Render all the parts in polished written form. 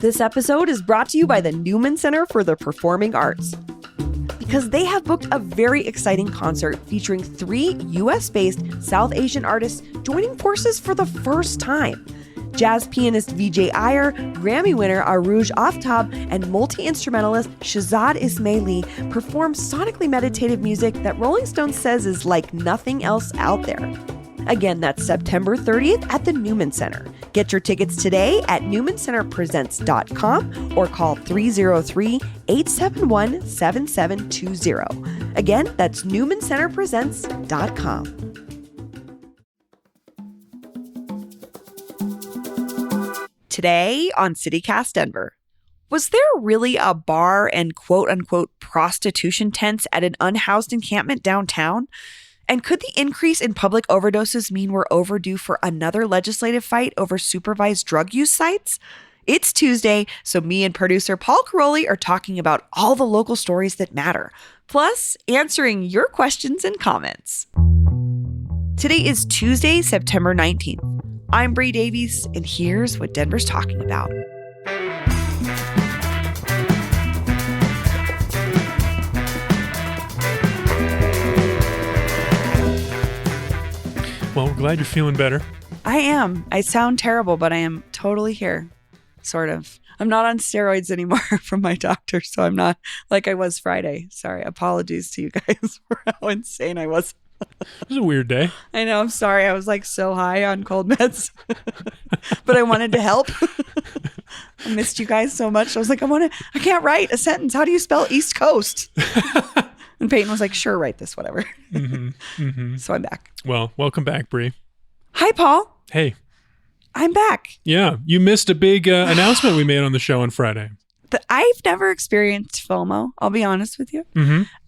This episode is brought to you by the Newman Center for the Performing Arts, because they have booked a very exciting concert featuring 3 US-based South Asian artists joining forces for the first time. Jazz pianist Vijay Iyer, Grammy winner Arooj Aftab, and multi-instrumentalist Shahzad Ismaili perform sonically meditative music that Rolling Stone says is like nothing else out there. Again, that's September 30th at the Newman Center. Get your tickets today at newmancenterpresents.com or call 303-871-7720. Again, that's newmancenterpresents.com. Today on CityCast Denver. Was there really a bar and quote-unquote prostitution tents at an unhoused encampment downtown? And could the increase in public overdoses mean we're overdue for another legislative fight over supervised drug use sites? It's Tuesday, so me and producer Paul Caroli are talking about all the local stories that matter, plus answering your questions and comments. Today is Tuesday, September 19th. I'm Bree Davies, and here's what Denver's talking about. Well, we're glad you're feeling better. I am. I sound terrible, but I am totally here. Sort of. I'm not on steroids anymore from my doctor, so I'm not like I was Friday. Sorry. Apologies to you guys for how insane I was. It was a weird day. I know. I'm sorry. I was like so high on cold meds, but I wanted to help. I missed you guys so much. I was like, I can't write a sentence. How do you spell East Coast? And Peyton was like, sure, write this, whatever. So I'm back. Well, welcome back, Bree. Hi, Paul. Hey. I'm back. Yeah, you missed a big announcement we made on the show on Friday. I've never experienced FOMO, I'll be honest with you.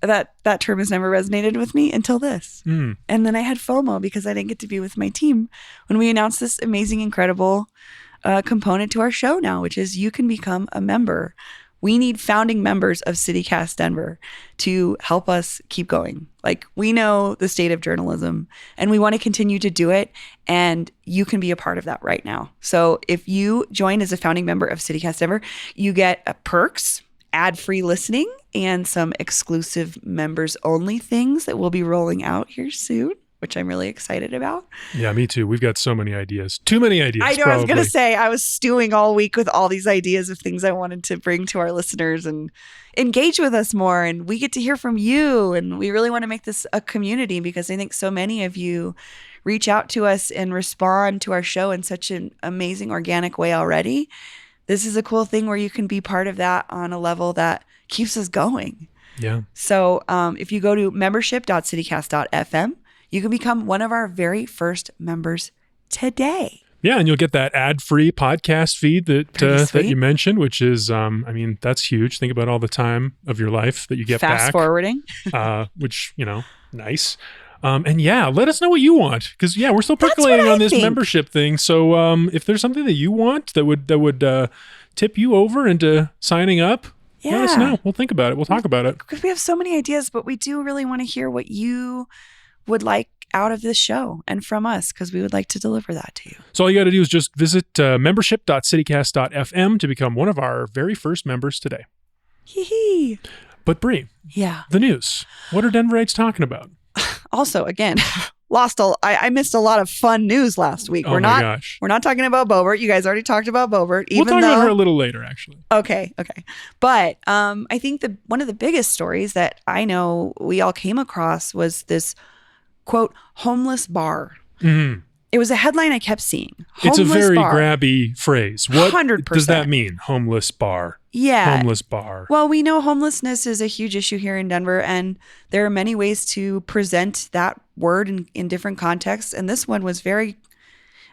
That term has never resonated with me until this. And then I had FOMO because I didn't get to be with my team when we announced this amazing, incredible component to our show now, which is you can become a member. We need founding members of CityCast Denver to help us keep going. Like, we know the state of journalism and we want to continue to do it. And you can be a part of that right now. So if you join as a founding member of CityCast Denver, you get perks, ad-free listening, and some exclusive members only things that we'll be rolling out here soon, which I'm really excited about. Yeah, me too. We've got so many ideas. Too many ideas, I know. probably. I was going to say, I was stewing all week with all these ideas of things I wanted to bring to our listeners and engage with us more. And we get to hear from you. And we really want to make this a community because I think so many of you reach out to us and respond to our show in such an amazing, organic way already. This is a cool thing where you can be part of that on a level that keeps us going. Yeah. So if you go to membership.citycast.fm, you can become one of our very first members today. Yeah, and you'll get that ad-free podcast feed that you mentioned, which is, that's huge. Think about all the time of your life that you get Fast back. forwarding. Which, nice. And yeah, let us know what you want. Because, we're still percolating on this membership thing. So if there's something that you want that would tip you over into signing up, let us know. We'll think about it. We'll talk about it. Because we have so many ideas, but we do really want to hear what you would like out of this show and from us, because we would like to deliver that to you. So all you got to do is just visit membership.citycast.fm to become one of our very first members today. Hee. But Bree, the news. What are Denverites talking about? Also, again, I missed a lot of fun news last week. We're not talking about Boebert. You guys already talked about Boebert. We'll talk about her a little later, actually. Okay. But I think one of the biggest stories that I know we all came across was this quote, homeless bar. Mm-hmm. It was a headline I kept seeing. It's a very grabby phrase. What 100%. Does that mean? Homeless bar. Yeah. Homeless bar. Well, we know homelessness is a huge issue here in Denver, and there are many ways to present that word in different contexts. And this one was very,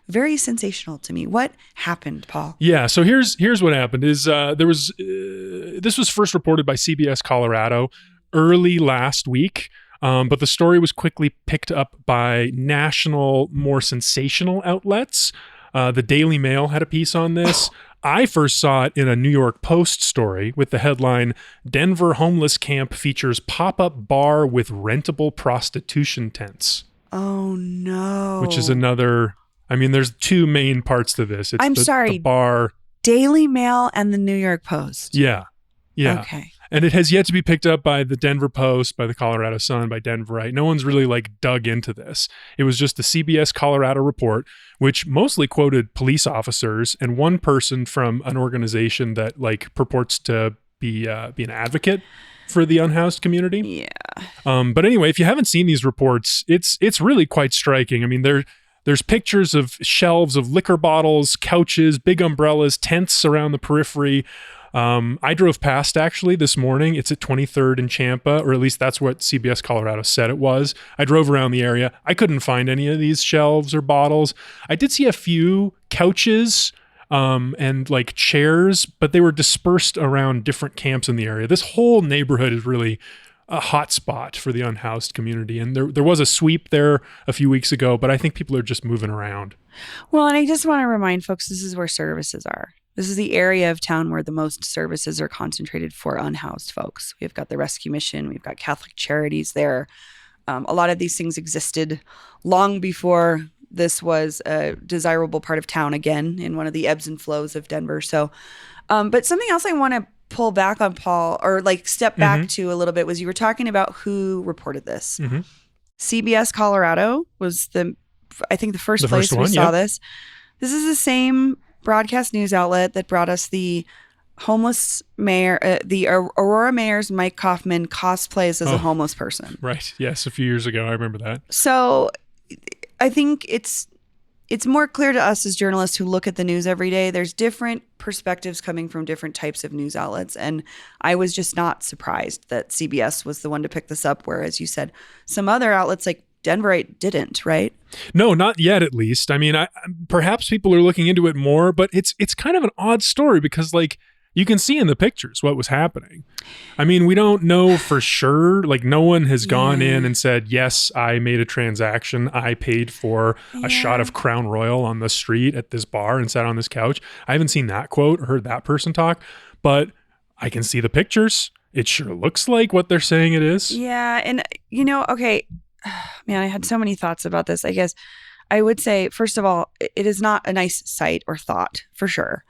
very sensational to me. What happened, Paul? Yeah. So here's what happened is this was first reported by CBS Colorado early last week. But the story was quickly picked up by national, more sensational outlets. The Daily Mail had a piece on this. I first saw it in a New York Post story with the headline, Denver Homeless Camp Features Pop-Up Bar with Rentable Prostitution Tents. Oh, no. Which is another, there's two main parts to this. It's the bar Daily Mail and the New York Post. Yeah. Okay. And it has yet to be picked up by the Denver Post, by the Colorado Sun, by Denverite. No one's really dug into this. It was just the CBS Colorado report, which mostly quoted police officers and one person from an organization that purports to be an advocate for the unhoused community. Yeah. But anyway, if you haven't seen these reports, it's really quite striking. I mean, there's pictures of shelves of liquor bottles, couches, big umbrellas, tents around the periphery. I drove past actually this morning. It's at 23rd and Champa, or at least that's what CBS Colorado said it was. I drove around the area. I couldn't find any of these shelves or bottles. I did see a few couches and chairs, but they were dispersed around different camps in the area. This whole neighborhood is really a hot spot for the unhoused community. And there was a sweep there a few weeks ago, but I think people are just moving around. Well, and I just want to remind folks, this is where services are. This is the area of town where the most services are concentrated for unhoused folks. We've got the Rescue Mission. We've got Catholic Charities there. A lot of these things existed long before this was a desirable part of town again, in one of the ebbs and flows of Denver. So, but something else I want to pull back on, Paul, or step back to a little bit, was you were talking about who reported this. Mm-hmm. CBS Colorado was I think the first place we saw this. This is the same broadcast news outlet that brought us the homeless mayor, the Aurora mayor's Mike Kaufman cosplays as a homeless person. Right. Yes. A few years ago. I remember that. So I think it's more clear to us as journalists who look at the news every day. There's different perspectives coming from different types of news outlets. And I was just not surprised that CBS was the one to pick this up. Whereas you said some other outlets like Denverite didn't, right? No, not yet, at least. I mean, perhaps people are looking into it more, but it's kind of an odd story because you can see in the pictures what was happening. I mean, we don't know for sure. No one has gone in and said, yes, I made a transaction. I paid for a shot of Crown Royal on the street at this bar and sat on this couch. I haven't seen that quote or heard that person talk, but I can see the pictures. It sure looks like what they're saying it is. Yeah. And, okay, man, I had so many thoughts about this. I guess I would say, first of all, it is not a nice sight or thought, for sure,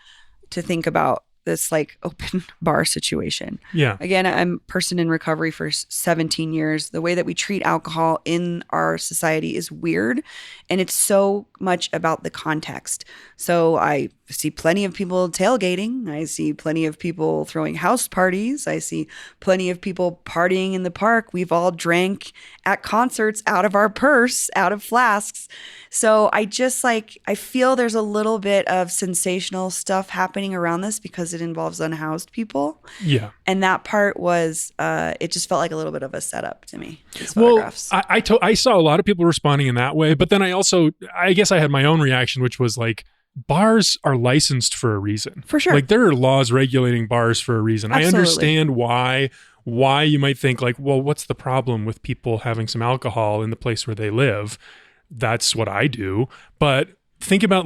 to think about this open bar situation. Yeah. Again, I'm a person in recovery for 17 years. The way that we treat alcohol in our society is weird, and it's so much about the context. So I see plenty of people tailgating. I see plenty of people throwing house parties. I see plenty of people partying in the park. We've all drank at concerts out of our purse, out of flasks. So I just I feel there's a little bit of sensational stuff happening around this because it involves unhoused people. Yeah. And that part was, it just felt like a little bit of a setup to me. Well, I saw a lot of people responding in that way, but then I guess I had my own reaction, which was bars are licensed for a reason. For sure. There are laws regulating bars for a reason. Absolutely. I understand why you might think well, what's the problem with people having some alcohol in the place where they live? That's what I do. But think about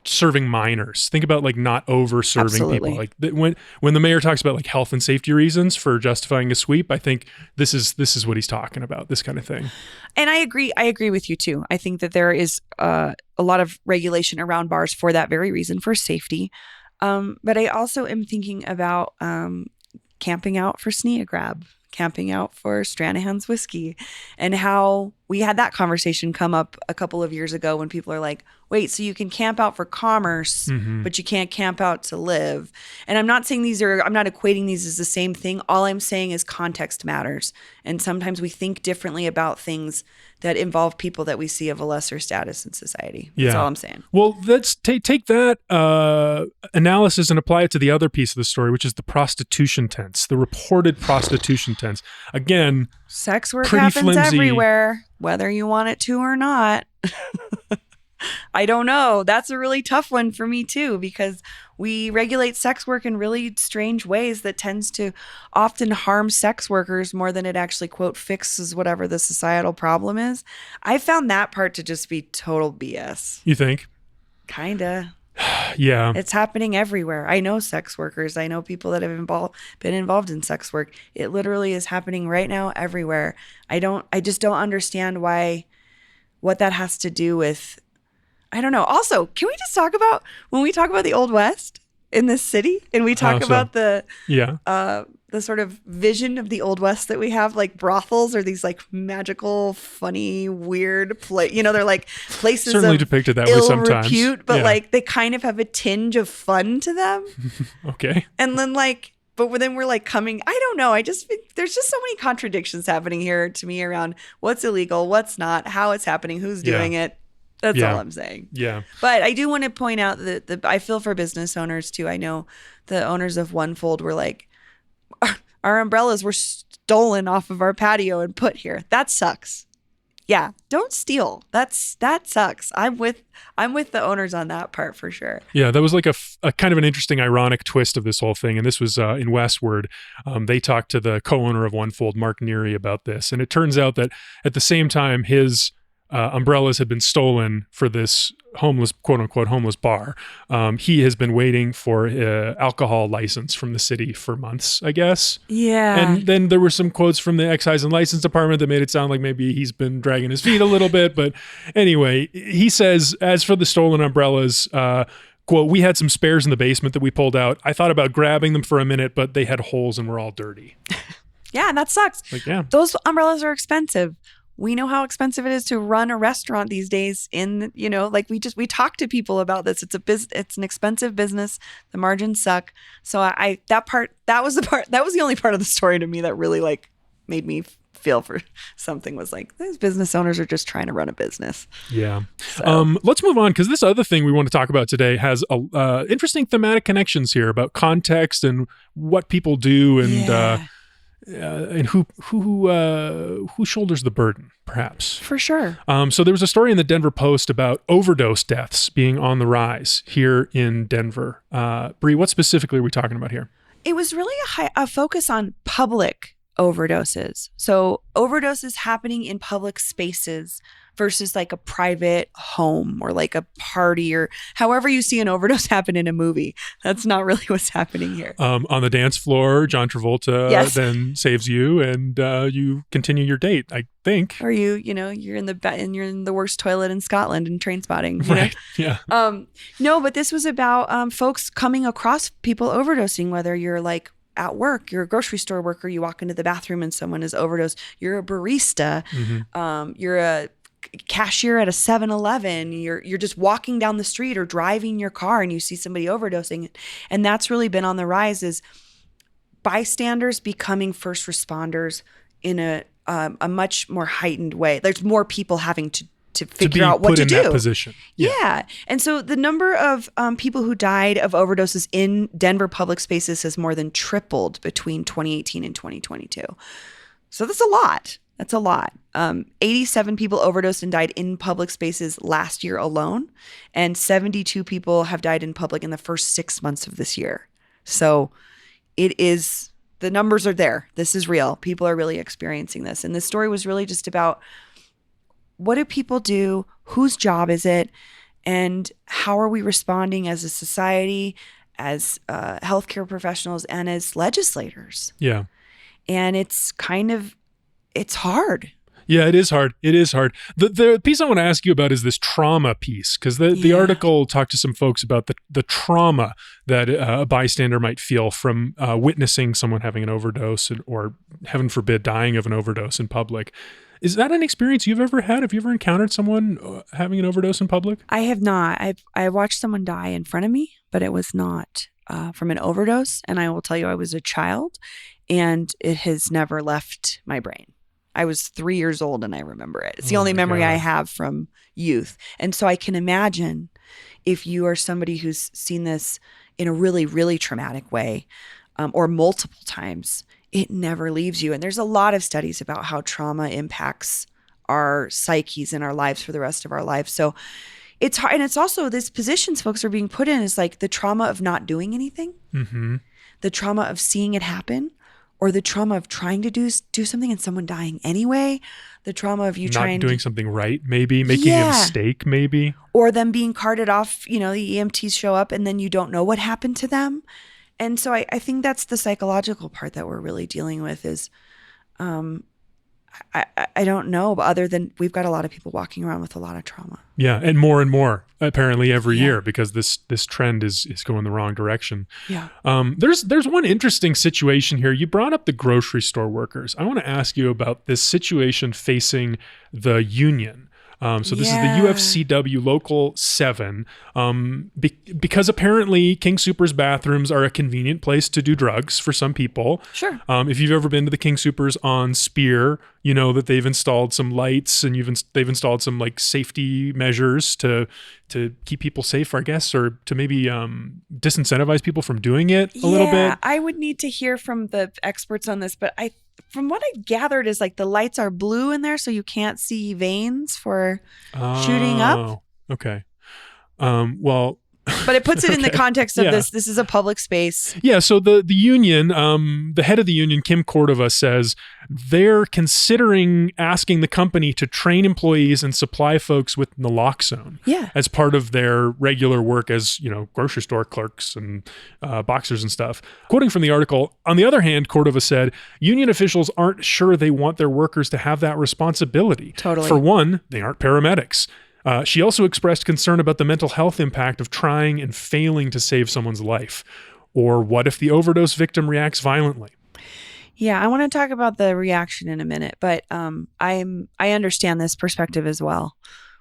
serving minors. Think about not over serving people. When the mayor talks about health and safety reasons for justifying a sweep, I think this is what he's talking about, this kind of thing. And I agree with you too. I think that there is a lot of regulation around bars for that very reason, for safety. But I also am thinking about camping out for Sneagrab, camping out for Stranahan's whiskey, and how we had that conversation come up a couple of years ago when people are like, wait, so you can camp out for commerce, but you can't camp out to live. And I'm not saying I'm not equating these as the same thing. All I'm saying is context matters. And sometimes we think differently about things that involve people that we see of a lesser status in society. That's all I'm saying. Well, let's take that analysis and apply it to the other piece of the story, which is the prostitution tents, the reported prostitution tents. Again, sex work happens everywhere, whether you want it to or not. I don't know. That's a really tough one for me too, because we regulate sex work in really strange ways that tends to often harm sex workers more than it actually, quote, fixes whatever the societal problem is. I found that part to just be total BS. You think? Kinda. Yeah. It's happening everywhere. I know sex workers. I know people that have been involved in sex work. It literally is happening right now everywhere. I just don't understand what that has to do with, I don't know. Also, can we just talk about, when we talk about the Old West, in this city, and we talk about the sort of vision of the Old West that we have, like brothels are these like magical, funny, weird they're like places certainly of depicted that way sometimes, repute, but like they kind of have a tinge of fun to them. Okay. And then but then we're like I don't know. There's just so many contradictions happening here to me around what's illegal, what's not, how it's happening, who's doing it. That's all I'm saying. Yeah. But I do want to point out that I feel for business owners too. I know the owners of One Fold were like, our umbrellas were stolen off of our patio and put here. That sucks. Yeah, don't steal. That sucks. I'm with the owners on that part for sure. Yeah, that was like a kind of an interesting, ironic twist of this whole thing. And this was in Westward. They talked to the co-owner of One Fold, Mark Neary, about this. And it turns out that at the same time, his umbrellas had been stolen for this homeless, quote unquote, homeless bar. He has been waiting for alcohol license from the city for months, I guess. Yeah. And then there were some quotes from the excise and license department that made it sound like maybe he's been dragging his feet a little bit. But anyway, he says, as for the stolen umbrellas, quote, we had some spares in the basement that we pulled out. I thought about grabbing them for a minute, but they had holes and were all dirty. Yeah, and that sucks. Those umbrellas are expensive. We know how expensive it is to run a restaurant these days. We talk to people about this. It's an expensive business. The margins suck. So that was the only part of the story to me that really like made me feel for something, was like, these business owners are just trying to run a business. Yeah. So. Let's move on, because this other thing we want to talk about today has interesting thematic connections here about context and what people do and who shoulders the burden, perhaps. For sure. So there was a story in the Denver Post about overdose deaths being on the rise here in Denver. Bree, what specifically are we talking about here? It was really a focus on public overdoses. So overdoses happening in public spaces versus like a private home or like a party or however you see an overdose happen in a movie. That's not really what's happening here. On the dance floor, John Travolta then saves you and you continue your date, I think. Or you're in the worst toilet in Scotland in Trainspotting. Right. Yeah. No, but this was about folks coming across people overdosing, whether you're like at work, you're a grocery store worker, you walk into the bathroom and someone is overdosed. You're a barista. Mm-hmm. You're a cashier at a 7-Eleven. You're just walking down the street or driving your car and you see somebody overdosing. And that's really been on the rise, is bystanders becoming first responders in a much more heightened way. There's more people having to figure out what to do. That position. Yeah. And so the number of people who died of overdoses in Denver public spaces has more than tripled between 2018 and 2022. So that's a lot. That's a lot. 87 people overdosed and died in public spaces last year alone, and 72 people have died in public in the first 6 months of this year. So the numbers are there. This is real. People are really experiencing this. And this story was really just about, what do people do? Whose job is it? And how are we responding as a society, as healthcare professionals, and as legislators? Yeah. And it's hard. Yeah, it is hard. It is hard. The piece I want to ask you about is this trauma piece, because the article talked to some folks about the trauma that a bystander might feel from witnessing someone having an overdose or, heaven forbid, dying of an overdose in public. Is that an experience you've ever had? Have you ever encountered someone having an overdose in public? I have not. I watched someone die in front of me, but it was not from an overdose. And I will tell you, I was a child and it has never left my brain. I was 3 years old and I remember it. It's the only memory I have from youth. And so I can imagine if you are somebody who's seen this in a really, really traumatic way, or multiple times, it never leaves you. And there's a lot of studies about how trauma impacts our psyches and our lives for the rest of our lives. So it's hard. And it's also, this positions folks are being put in is like the trauma of not doing anything, the trauma of seeing it happen, or the trauma of trying to do something and someone dying anyway, the trauma of you not doing something right, maybe making a mistake, maybe, or them being carted off. The EMTs show up and then you don't know what happened to them. And so I think that's the psychological part that we're really dealing with, is I don't know, but other than we've got a lot of people walking around with a lot of trauma. Yeah, and more apparently every year, because this trend is going the wrong direction. Yeah. There's one interesting situation here. You brought up the grocery store workers. I want to ask you about this situation facing the union. So this is the UFCW Local 7, because apparently King Soopers bathrooms are a convenient place to do drugs for some people. Sure. If you've ever been to the King Soopers on Spear, you know that they've installed some lights and they've installed some like safety measures to keep people safe, I guess, or to maybe disincentivize people from doing it a little bit. I would need to hear from the experts on this, but from what I gathered is like the lights are blue in there, so you can't see veins for shooting up. Okay. Well, but it puts it in the context of this. This is a public space. Yeah. So the union, the head of the union, Kim Cordova, says they're considering asking the company to train employees and supply folks with naloxone. Yeah. As part of their regular work as, grocery store clerks and boxers and stuff. Quoting from the article, on the other hand, Cordova said, union officials aren't sure they want their workers to have that responsibility. Totally. For one, they aren't paramedics. She also expressed concern about the mental health impact of trying and failing to save someone's life. Or what if the overdose victim reacts violently? Yeah, I want to talk about the reaction in a minute, but I understand this perspective as well.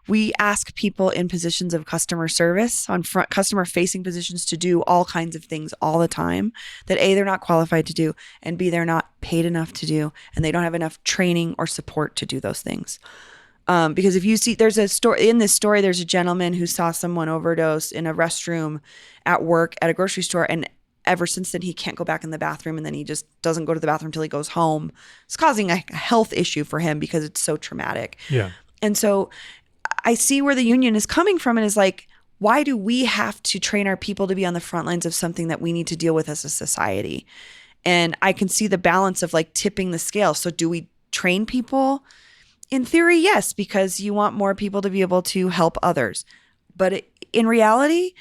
We ask people in positions of customer service, on front customer-facing positions, to do all kinds of things all the time that A, they're not qualified to do, and B, they're not paid enough to do, and they don't have enough training or support to do those things. Because if you see, there's a story in this story, there's a gentleman who saw someone overdose in a restroom at work at a grocery store. And ever since then, he can't go back in the bathroom. And then he just doesn't go to the bathroom until he goes home. It's causing a health issue for him because it's so traumatic. Yeah. And so I see where the union is coming from, and is like, why do we have to train our people to be on the front lines of something that we need to deal with as a society? And I can see the balance of like tipping the scale. So do we train people? In theory, yes, because you want more people to be able to help others. But in reality,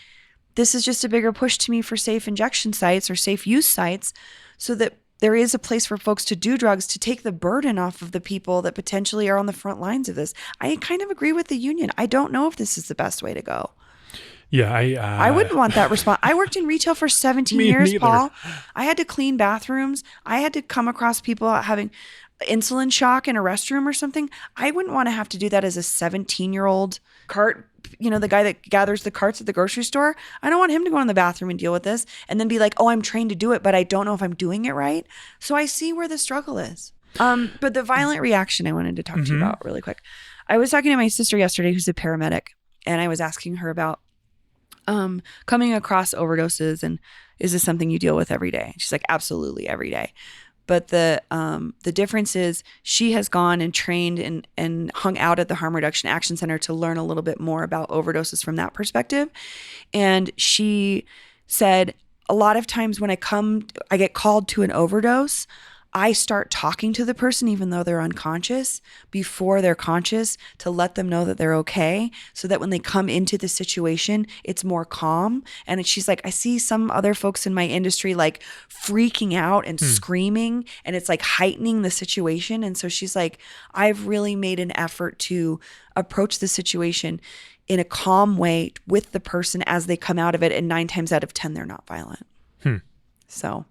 this is just a bigger push to me for safe injection sites or safe use sites, so that there is a place for folks to do drugs, to take the burden off of the people that potentially are on the front lines of this. I kind of agree with the union. I don't know if this is the best way to go. Yeah, I wouldn't want that response. I worked in retail for 17 years, neither. Paul. I had to clean bathrooms. I had to come across people having insulin shock in a restroom or something. I wouldn't want to have to do that as a 17-year-old cart, the guy that gathers the carts at the grocery store. I don't want him to go in the bathroom and deal with this and then be like, oh, I'm trained to do it, but I don't know if I'm doing it right. So I see where the struggle is. But the violent reaction I wanted to talk to you about really quick. I was talking to my sister yesterday, who's a paramedic, and I was asking her about coming across overdoses, and is this something you deal with every day? She's like, absolutely every day. But the difference is she has gone and trained and hung out at the Harm Reduction Action Center to learn a little bit more about overdoses from that perspective. And she said, a lot of times when I get called to an overdose, I start talking to the person, even though they're unconscious, before they're conscious, to let them know that they're okay, so that when they come into the situation, it's more calm. And she's like, I see some other folks in my industry like freaking out and screaming, and it's like heightening the situation. And so she's like, I've really made an effort to approach the situation in a calm way with the person as they come out of it. And 9 times out of 10, they're not violent. So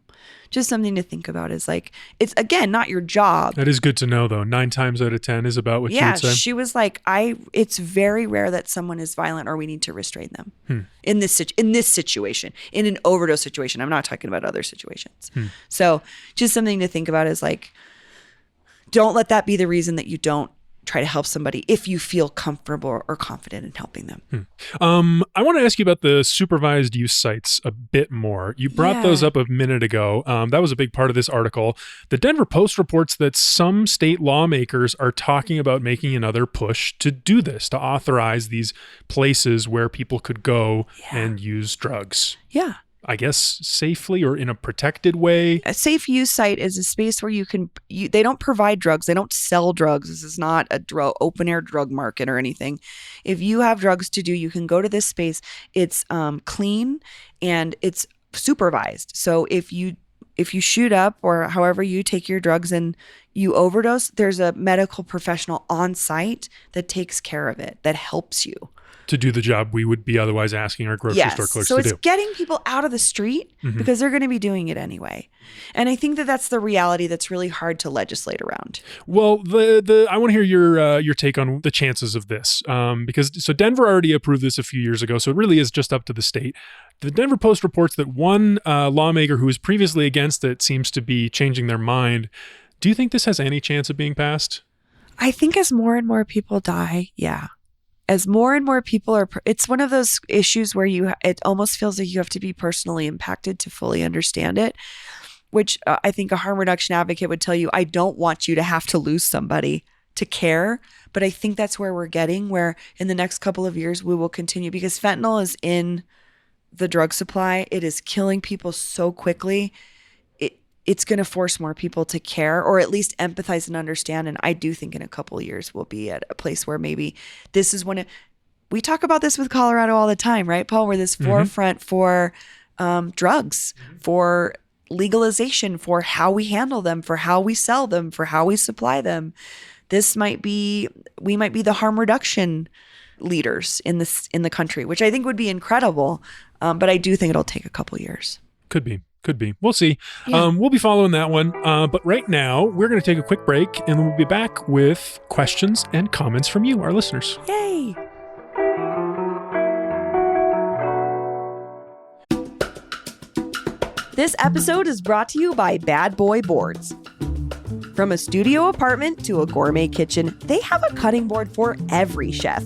just something to think about is like, it's again, not your job. That is good to know though. 9 times out of 10 is about what you would say. Yeah, she was like, it's very rare that someone is violent or we need to restrain them in this situation, in an overdose situation. I'm not talking about other situations. So just something to think about is like, don't let that be the reason that you don't try to help somebody if you feel comfortable or confident in helping them. I want to ask you about the supervised use sites a bit more. You brought those up a minute ago. That was a big part of this article. The Denver Post reports that some state lawmakers are talking about making another push to do this, to authorize these places where people could go and use drugs. Yeah. I guess safely or in a protected way. A safe use site is a space where they don't provide drugs. They don't sell drugs. This is not a open air drug market or anything. If you have drugs to do, you can go to this space. It's clean and it's supervised. So if you if you shoot up or however you take your drugs and you overdose, there's a medical professional on site that takes care of it, that helps you to do the job we would be otherwise asking our grocery store clerks to do. So it's getting people out of the street because they're going to be doing it anyway. And I think that that's the reality that's really hard to legislate around. Well, I want to hear your take on the chances of this, because Denver already approved this a few years ago, so it really is just up to the state. The Denver Post reports that one lawmaker who was previously against it seems to be changing their mind. Do you think this has any chance of being passed? I think as more and more people die, yeah. As more and more people it's one of those issues where it almost feels like you have to be personally impacted to fully understand it, which I think a harm reduction advocate would tell you, I don't want you to have to lose somebody to care. But I think that's where we're getting, where in the next couple of years, we will continue, because fentanyl is in the drug supply. It is killing people so quickly. It's going to force more people to care, or at least empathize and understand. And I do think in a couple of years, we'll be at a place where maybe this is when we talk about this with Colorado all the time, right, Paul? We're this forefront for drugs, for legalization, for how we handle them, for how we sell them, for how we supply them. We might be the harm reduction leaders in the country, which I think would be incredible. But I do think it'll take a couple years. Could be. We'll see. Yeah. We'll be following that one. But right now, we're going to take a quick break, and then we'll be back with questions and comments from you, our listeners. Yay! This episode is brought to you by Bad Boy Boards. From a studio apartment to a gourmet kitchen, they have a cutting board for every chef.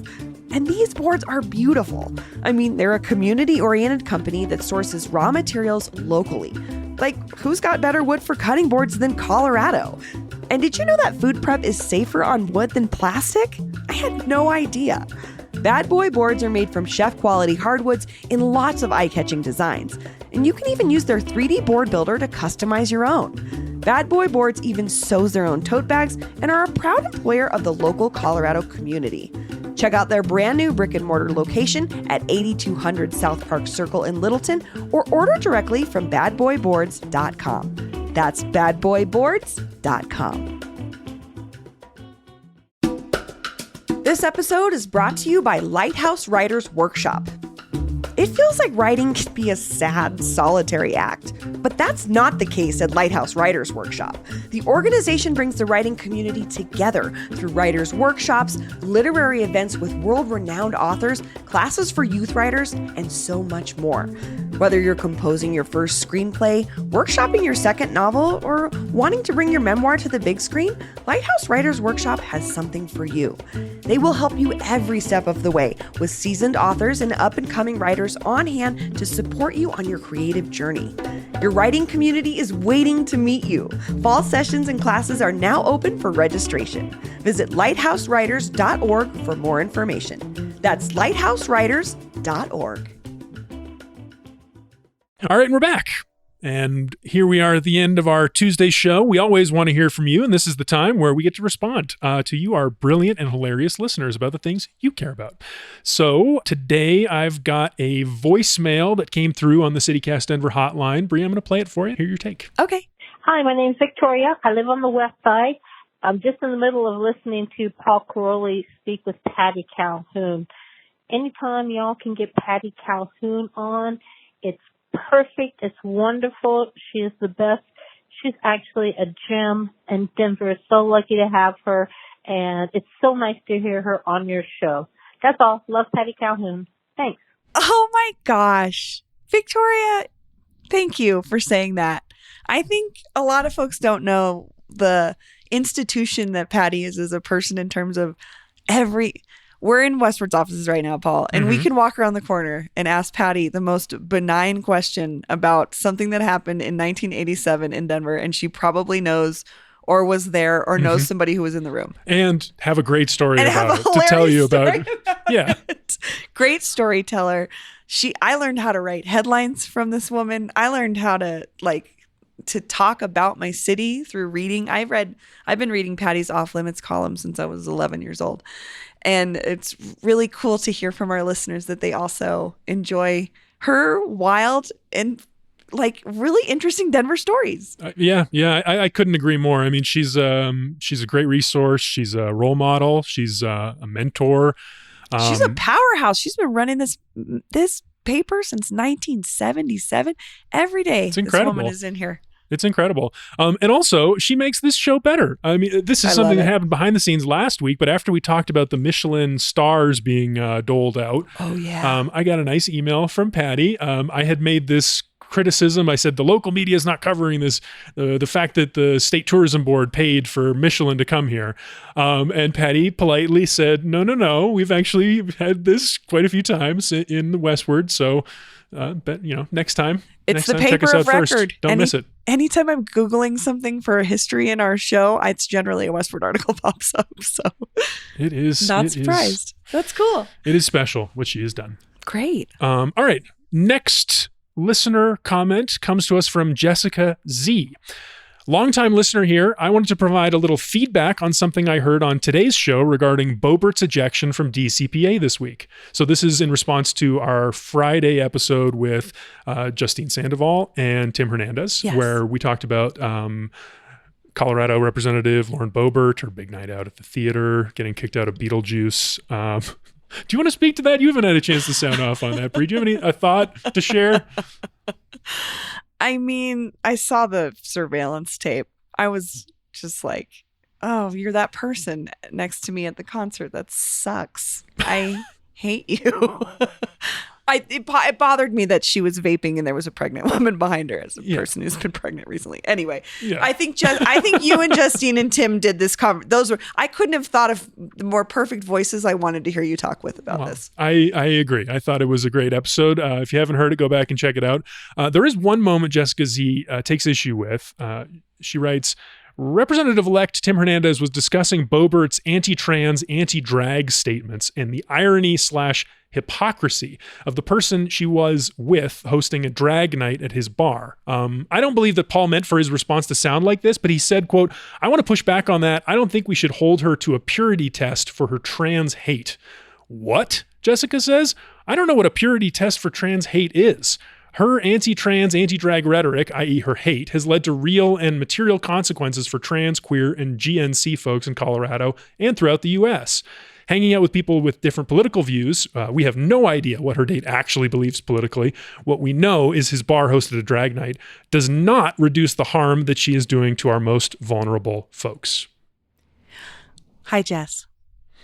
And these boards are beautiful. I mean, they're a community-oriented company that sources raw materials locally. Like, who's got better wood for cutting boards than Colorado? And did you know that food prep is safer on wood than plastic? I had no idea. Bad Boy boards are made from chef-quality hardwoods in lots of eye-catching designs. And you can even use their 3D board builder to customize your own. Bad Boy Boards even sews their own tote bags and are a proud employer of the local Colorado community. Check out their brand new brick and mortar location at 8200 South Park Circle in Littleton, or order directly from badboyboards.com. That's badboyboards.com. This episode is brought to you by Lighthouse Writers Workshop. It feels like writing can be a sad, solitary act, but that's not the case at Lighthouse Writers Workshop. The organization brings the writing community together through writers' workshops, literary events with world-renowned authors, classes for youth writers, and so much more. Whether you're composing your first screenplay, workshopping your second novel, or wanting to bring your memoir to the big screen, Lighthouse Writers Workshop has something for you. They will help you every step of the way with seasoned authors and up-and-coming writers on hand to support you on your creative journey. Your writing community is waiting to meet you. Fall sessions and classes are now open for registration. Visit lighthousewriters.org for more information. That's lighthousewriters.org. All right, and we're back. And here we are at the end of our Tuesday show. We always want to hear from you, and this is the time where we get to respond to you, our brilliant and hilarious listeners, about the things you care about. So today I've got a voicemail that came through on the CityCast Denver hotline. Brie, I'm going to play it for you. Hear your take. Okay. Hi, my name's Victoria. I live on the west side. I'm just in the middle of listening to Paul Caroli speak with Patty Calhoun. Anytime y'all can get Patty Calhoun on, it's perfect. It's wonderful. She is the best. She's actually a gem, and Denver is so lucky to have her, and it's so nice to hear her on your show. That's all. Love, Patty Calhoun. Thanks. Oh my gosh. Victoria, thank you for saying that. I think a lot of folks don't know the institution that Patty is as a person in terms of we're in Westward's offices right now, Paul, and we can walk around the corner and ask Patty the most benign question about something that happened in 1987 in Denver, and she probably knows or was there or knows somebody who was in the room. And have a great story about it to tell you about. Yeah. Great storyteller. I learned how to write headlines from this woman. I learned how to talk about my city through reading. I've been reading Patty's Off Limits column since I was 11 years old. And it's really cool to hear from our listeners that they also enjoy her wild and like really interesting Denver stories. Yeah. I couldn't agree more. I mean, she's a great resource. She's a role model. She's a mentor. She's a powerhouse. She's been running this paper since 1977. Every day, it's incredible. This woman is in here. It's incredible. And also, she makes this show better. I mean, this is something that happened behind the scenes last week, but after we talked about the Michelin stars being doled out, I got a nice email from Patty. I had made this criticism. I said, the local media is not covering this, the fact that the State Tourism Board paid for Michelin to come here. And Patty politely said, no, we've actually had this quite a few times in the Westward. So, but next time, it's the time, paper check us of out record. First. Don't miss it. Anytime I'm Googling something for a history in our show, it's generally a Westward article pops up. So it is not surprised. That's cool. It is special what she has done. Great. All right. Next listener comment comes to us from Jessica Z. Longtime listener here. I wanted to provide a little feedback on something I heard on today's show regarding Boebert's ejection from DCPA this week. So this is in response to our Friday episode with Justine Sandoval and Tim Hernandez, where we talked about Colorado Representative Lauren Boebert, her big night out at the theater, getting kicked out of Beetlejuice. Do you want to speak to that? You haven't had a chance to sound off on that, Brie. Do you have a thought to share? I mean, I saw the surveillance tape. I was just like, oh, you're that person next to me at the concert. That sucks. I hate you. It bothered me that she was vaping and there was a pregnant woman behind her as a person who's been pregnant recently. Anyway, I think you and Justine and Tim did this. I couldn't have thought of the more perfect voices I wanted to hear you talk with about this. I agree. I thought it was a great episode. If you haven't heard it, go back and check it out. There is one moment Jessica Z takes issue with. She writes, Representative-elect Tim Hernandez was discussing Boebert's anti-trans, anti-drag statements and the irony/hypocrisy of the person she was with hosting a drag night at his bar. I don't believe that Paul meant for his response to sound like this, but he said, quote, I want to push back on that. I don't think we should hold her to a purity test for her trans hate. What? Jessica says, I don't know what a purity test for trans hate is. Her anti-trans, anti-drag rhetoric, i.e. her hate, has led to real and material consequences for trans, queer, and GNC folks in Colorado and throughout the U.S. Hanging out with people with different political views, we have no idea what her date actually believes politically. What we know is his bar hosted a drag night does not reduce the harm that she is doing to our most vulnerable folks. Hi, Jess.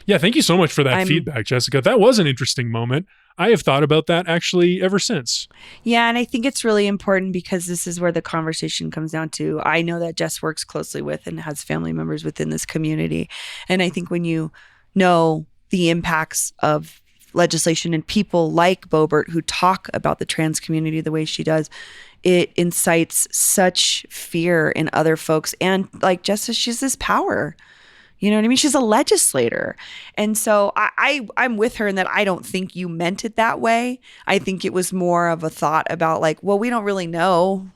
Yeah, thank you so much for that feedback, Jessica. That was an interesting moment. I have thought about that actually ever since. Yeah, and I think it's really important because this is where the conversation comes down to. I know that Jess works closely with and has family members within this community. And I think when you know the impacts of legislation and people like Boebert who talk about the trans community the way she does, it incites such fear in other folks. And like Jess says, she has this power. You know what I mean? She's a legislator. And so I'm with her in that I don't think you meant it that way. I think it was more of a thought about like, well, we don't really know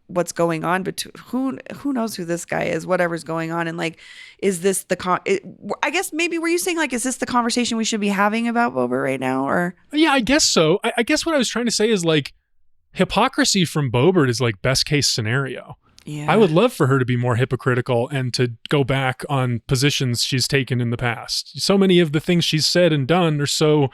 what's going on, but who knows who this guy is, whatever's going on. And like, is this I guess maybe were you saying like, is this the conversation we should be having about Boebert right now? Or yeah, I guess so. I guess what I was trying to say is like hypocrisy from Boebert is like best case scenario. Yeah. I would love for her to be more hypocritical and to go back on positions she's taken in the past. So many of the things she's said and done are so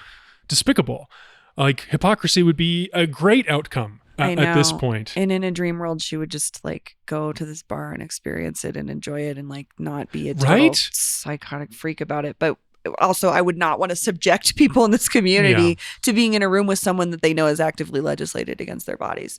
despicable. Like hypocrisy would be a great outcome at this point. And in a dream world, she would just like go to this bar and experience it and enjoy it and like not be a total psychotic freak about it. But also, I would not want to subject people in this community to being in a room with someone that they know is actively legislated against their bodies.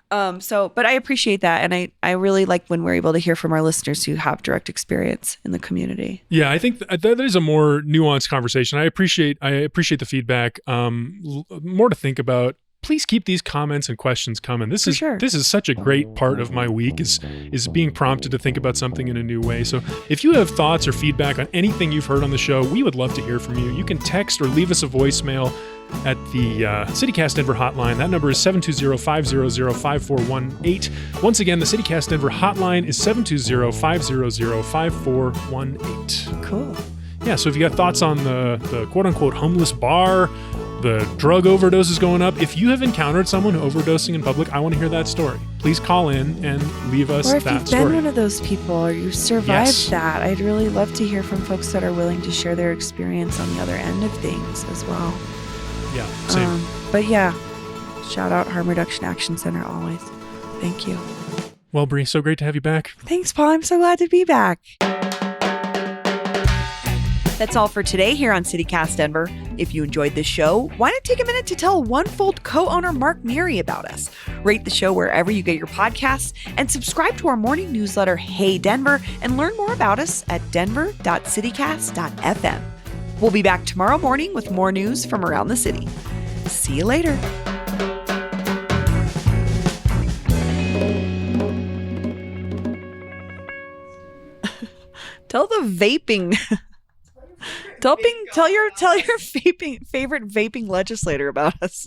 But I appreciate that. And I really like when we're able to hear from our listeners who have direct experience in the community. Yeah, I think that is a more nuanced conversation. I appreciate the feedback. More to think about. Please keep these comments and questions coming. This is such a great part of my week is being prompted to think about something in a new way. So if you have thoughts or feedback on anything you've heard on the show, we would love to hear from you. You can text or leave us a voicemail at the CityCast Denver hotline. That number is 720-500-5418. Once again, the CityCast Denver hotline is 720-500-5418. Cool. Yeah, so if you got thoughts on the quote-unquote homeless bar, The drug overdose is going up. If you have encountered someone overdosing in public, I want to hear that story. Please call in and leave us or if that you've story. been one of those people or you survived that, I'd really love to hear from folks that are willing to share their experience on the other end of things as well. Yeah, same. But yeah, shout out Harm Reduction Action Center always. Thank you. Well, Bree, so great to have you back. Thanks, Paul. I'm so glad to be back. That's all for today here on CityCast Denver. If you enjoyed this show, why not take a minute to tell One-Fold co-owner Mark Neary about us? Rate the show wherever you get your podcasts and subscribe to our morning newsletter, Hey Denver, and learn more about us at denver.citycast.fm. We'll be back tomorrow morning with more news from around the city. See you later. Tell the vaping... Tell your favorite vaping legislator about us.